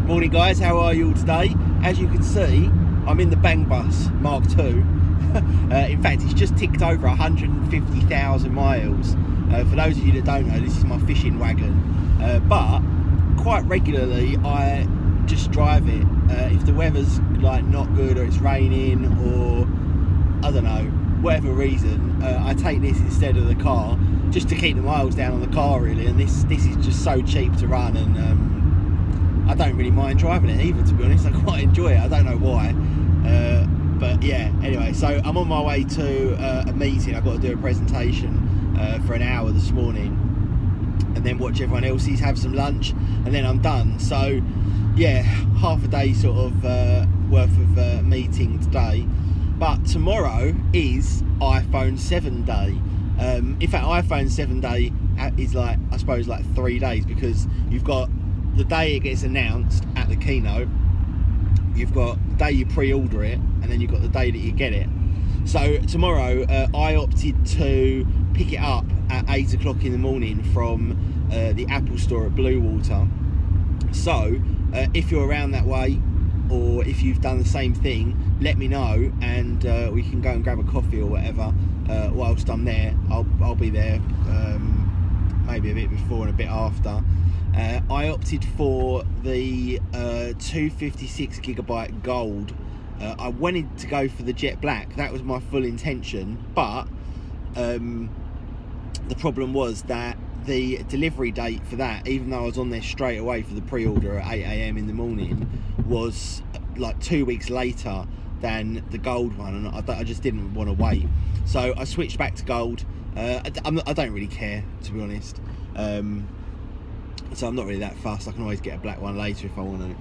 Morning guys, how are you all today? As you can see, I'm in the Bang Bus Mark II. In fact, it's just ticked over 150,000 miles. For those of you that don't know, this is my fishing wagon. But quite regularly, I just drive it. If the weather's like not good, or it's raining, or I don't know, whatever reason, I take this instead of the car, just to keep the miles down on the car really. And this is just so cheap to run, and I don't really mind driving it either, to be honest. I quite enjoy it. I don't know why, but yeah. Anyway, so I'm on my way to a meeting. I've got to do a presentation for an hour this morning, and then watch everyone else's, have some lunch, and then I'm done. So yeah, half a day sort of worth of meeting today. But tomorrow is iPhone 7 day. In fact, iPhone 7 day is like, I suppose, like 3 days, because you've got the day it gets announced at the keynote, you've got the day you pre-order it, and then you've got the day that you get it. So tomorrow I opted to pick it up at 8 o'clock in the morning from the Apple store at Bluewater. So if you're around that way, or if you've done the same thing, let me know, and we can go and grab a coffee or whatever whilst I'm there. I'll be there maybe a bit before and a bit after. I opted for the 256GB gold. I wanted to go for the jet black. That was my full intention, but the problem was that the delivery date for that, even though I was on there straight away for the pre-order at 8 AM in the morning, was like 2 weeks later than the gold one, and I just didn't want to wait. So I switched back to gold. I don't really care, to be honest. So I'm not really that fussed. I can always get a black one later if I want to.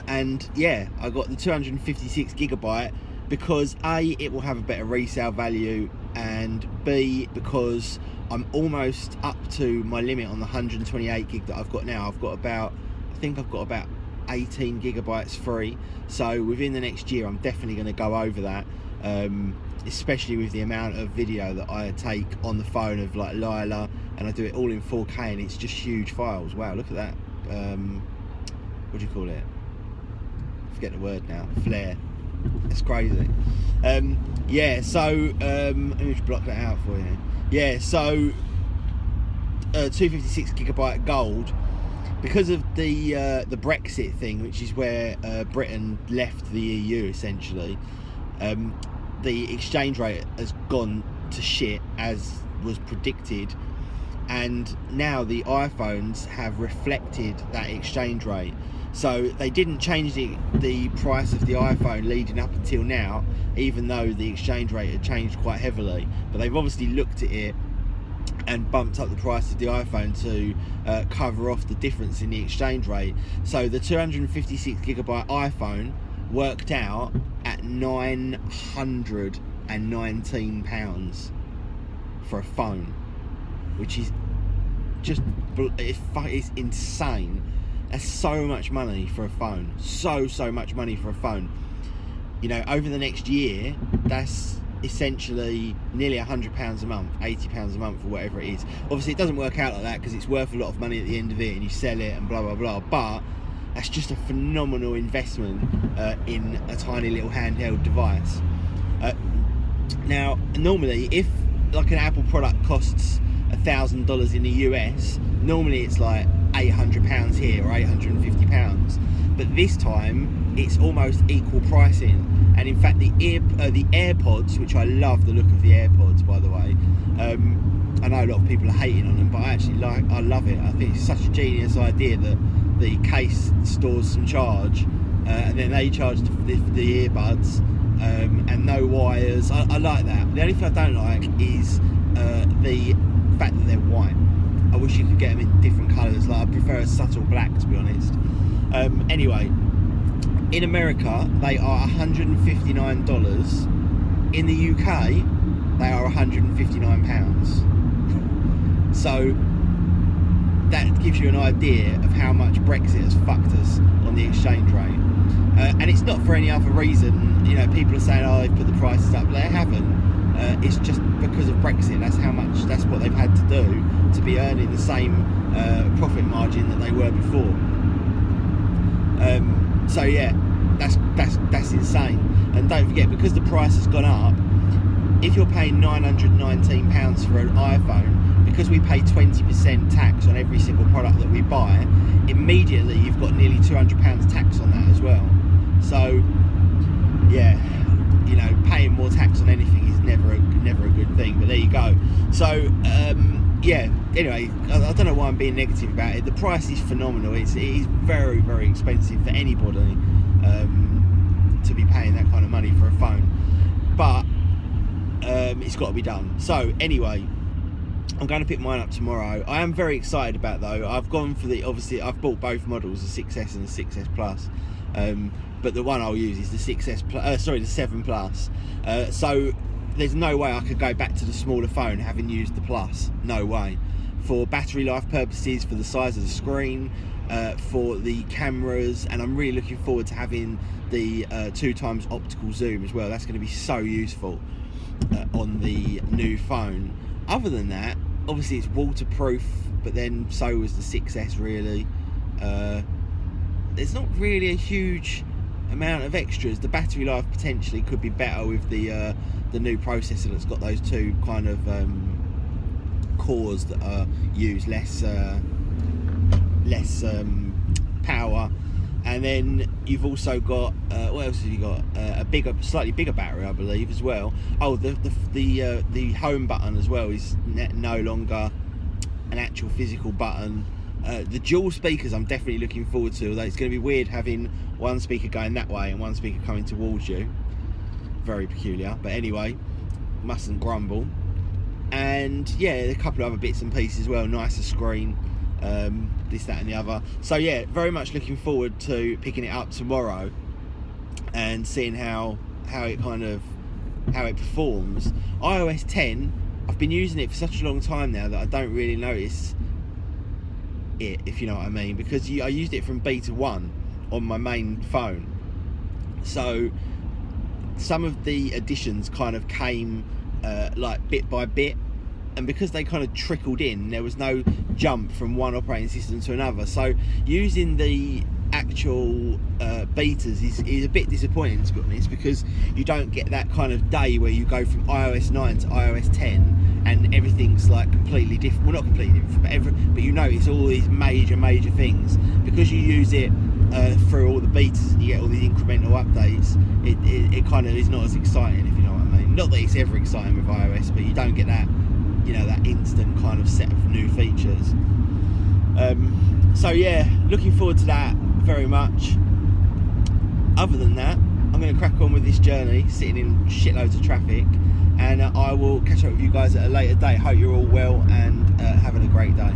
And yeah, I got the 256GB because A, it will have a better resale value, and B, because I'm almost up to my limit on the 128 gig that I've got now. I think I've got about 18 gigabytes free. So within the next year, I'm definitely going to go over that. Especially with the amount of video that I take on the phone of like Lila, and I do it all in 4K, and it's just huge files. Wow, look at that. What do you call it? I forget the word now. Flare. It's crazy. Yeah, so let me just block that out for you. Yeah, so 256GB gold, because of the Brexit thing, which is where Britain left the EU essentially. The exchange rate has gone to shit, as was predicted, and now the iPhones have reflected that exchange rate. So they didn't change the price of the iPhone leading up until now, even though the exchange rate had changed quite heavily. But they've obviously looked at it and bumped up the price of the iPhone to cover off the difference in the exchange rate. So the 256GB iPhone worked out at £919 for a phone, which is just, it's insane. That's so much money for a phone. So much money for a phone. You know, over the next year, that's essentially nearly £100 a month, £80 a month, or whatever it is. Obviously it doesn't work out like that, because it's worth a lot of money at the end of it, and you sell it and blah blah blah, but that's just a phenomenal investment in a tiny little handheld device. Now, normally, if like an Apple product costs $1,000 in the US, normally it's like £800 here or £850. But this time, it's almost equal pricing. And in fact, the AirPods, which I love the look of the AirPods, by the way. I know a lot of people are hating on them, but I love it. I think it's such a genius idea that the case stores some charge, and then they charge the earbuds, and no wires. I like that. The only thing I don't like is the fact that they're white. I wish you could get them in different colours. Like, I prefer a subtle black, to be honest. Anyway, in America they are $159. In the UK they are £159. So that gives you an idea of how much Brexit has fucked us on the exchange rate. And it's not for any other reason. You know, people are saying, oh, they've put the prices up. They haven't. It's just because of Brexit. That's what they've had to do to be earning the same profit margin that they were before. So yeah, that's insane. And don't forget, because the price has gone up, if you're paying £919 for an iPhone, because we pay 20% tax on every single product that we buy, immediately you've got nearly £200 tax on that as well. So yeah, you know, paying more tax on anything is never a good thing. But there you go. So yeah. Anyway, I don't know why I'm being negative about it. The price is phenomenal. It is very, very expensive for anybody to be paying that kind of money for a phone. But it's got to be done. So anyway, I'm going to pick mine up tomorrow. I am very excited about though. I've gone for obviously I've bought both models, the 6S and the 6S Plus. But the one I'll use is the 6S Plus, the 7 Plus. So there's no way I could go back to the smaller phone having used the Plus. No way. For battery life purposes, for the size of the screen, for the cameras, and I'm really looking forward to having the 2x optical zoom as well. That's going to be so useful on the new phone. Other than that, obviously it's waterproof, but then so was the 6S really. There's not really a huge amount of extras. The battery life potentially could be better with the new processor that's got those two kind of cores that are used less power. And then you've also got what else have you got? A slightly bigger battery, I believe, as well. Oh, the home button as well is no longer an actual physical button. The dual speakers I'm definitely looking forward to, although it's going to be weird having one speaker going that way and one speaker coming towards you. Very peculiar, but anyway, mustn't grumble. And yeah, a couple of other bits and pieces as well. Nicer screen, this, that and the other. So yeah, very much looking forward to picking it up tomorrow and seeing how it performs. iOS 10, I've been using it for such a long time now that I don't really notice it, if you know what I mean, because I used it from beta 1 on my main phone. So some of the additions kind of came like bit by bit, and because they kind of trickled in, there was no jump from one operating system to another. So using the actual betas is a bit disappointing, to be honest, because you don't get that kind of day where you go from iOS 9 to iOS 10 and everything's like completely different. Well, not completely different, but you notice all these major things. Because you use it through all the betas and you get all these incremental updates, it kind of is not as exciting, if you know what I mean. Not that it's ever exciting with iOS, but you don't get that, you know, that instant kind of set of new features. So yeah, looking forward to that very much. Other than that, I'm going to crack on with this journey, sitting in shitloads of traffic, and I will catch up with you guys at a later date. Hope you're all well and having a great day.